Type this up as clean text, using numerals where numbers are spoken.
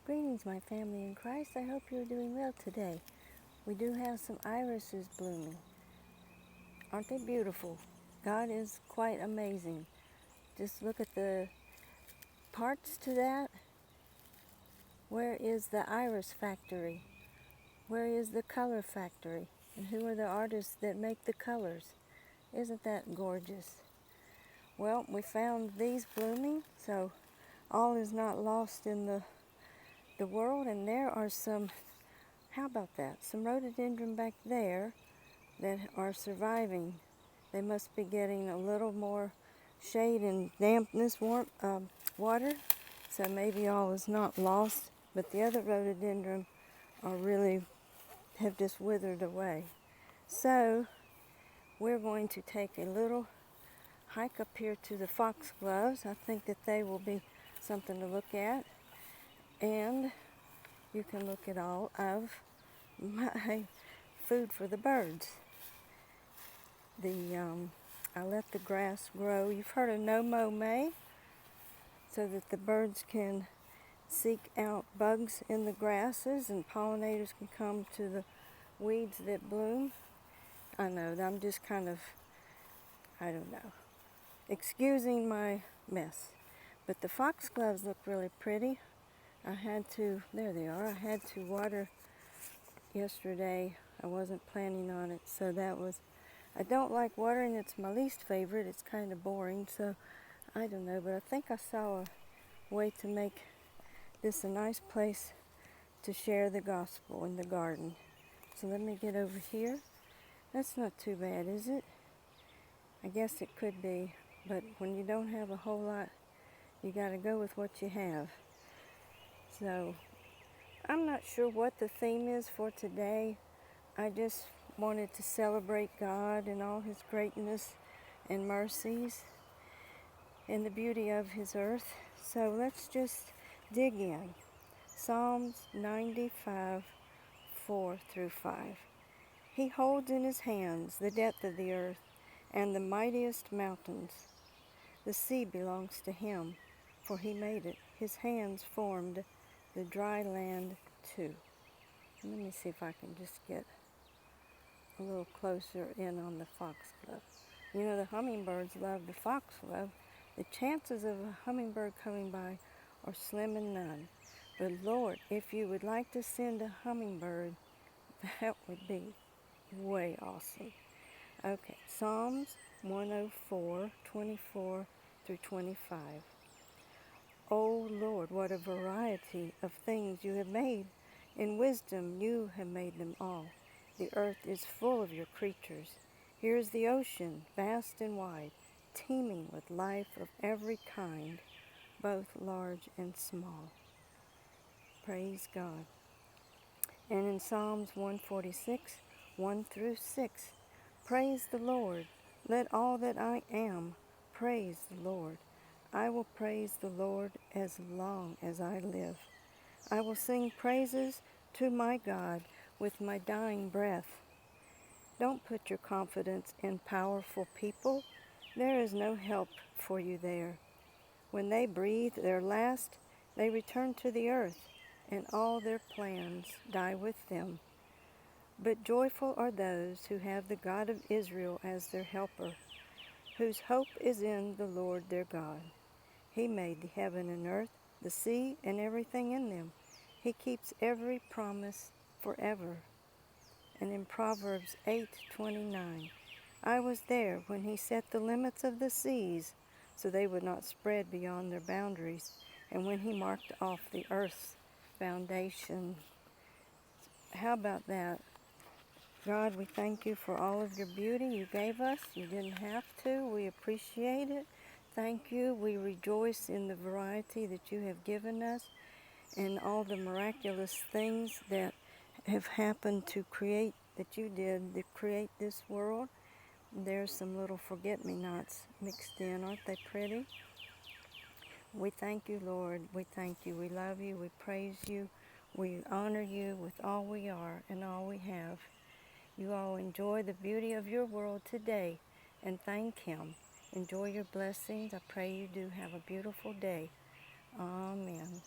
Greetings, my family in Christ. I hope you're doing well today. We do have some irises blooming. Aren't they beautiful? God is quite amazing. Just look at the parts to that. Where is the iris factory? Where is the color factory? And who are the artists that make the colors? Isn't that gorgeous? Well, we found these blooming, so all is not lost in the world. And there are some, how about that? Some rhododendron back there that are surviving. They must be getting a little more shade and dampness, water, so maybe all is not lost, but the other rhododendron are really have just withered away. So we're going to take a little hike up here to the foxgloves. I think that they will be something to look at, and you can look at all of my food for the birds. I let the grass grow. You've heard of no mow May, so that the birds can seek out bugs in the grasses and pollinators can come to the weeds that bloom. I know, I'm just kind of, I don't know, excusing my mess. But the foxgloves look really pretty. There they are, I had to water yesterday. I wasn't planning on it, so I don't like watering. It's my least favorite. It's kind of boring, so I don't know, but I think I saw a way to make this a nice place to share the gospel in the garden. So let me get over here. That's not too bad, is it? I guess it could be, but when you don't have a whole lot, you got to go with what you have. So I'm not sure what the theme is for today. I just wanted to celebrate God and all His greatness and mercies and the beauty of His earth. So let's just dig in. Psalms 95, 4 through 5. He holds in His hands the depth of the earth and the mightiest mountains. The sea belongs to Him, for He made it. His hands formed the dry land too. Let me see if I can just get a little closer in on the foxglove. You know, the hummingbirds love the foxglove. The chances of a hummingbird coming by are slim and none. But Lord, if you would like to send a hummingbird, that would be way awesome. Okay, Psalms 104, 24 through 25. Oh Lord, what a variety of things you have made. In wisdom you have made them all. The earth is full of your creatures. Here is the ocean, vast and wide, teeming with life of every kind, both large and small. Praise God. And in Psalms 146, 1 through 6, praise the Lord. Let all that I am praise the Lord. I will praise the Lord as long as I live. I will sing praises to my God with my dying breath. Don't put your confidence in powerful people. There is no help for you there. When they breathe their last, they return to the earth, and all their plans die with them. But joyful are those who have the God of Israel as their helper, whose hope is in the Lord their God. He made the heaven and earth, the sea, and everything in them. He keeps every promise forever. And in Proverbs 8:29, I was there when He set the limits of the seas so they would not spread beyond their boundaries, and when He marked off the earth's foundation. How about that? God, we thank You for all of Your beauty You gave us. You didn't have to. We appreciate it. Thank You. We rejoice in the variety that You have given us and all the miraculous things that have happened that You did to create this world. There's some little forget-me-nots mixed in. Aren't they pretty? We thank You, Lord. We thank You. We love You. We praise You. We honor You with all we are and all we have. You all enjoy the beauty of Your world today and thank Him. Enjoy your blessings. I pray you do have a beautiful day. Amen.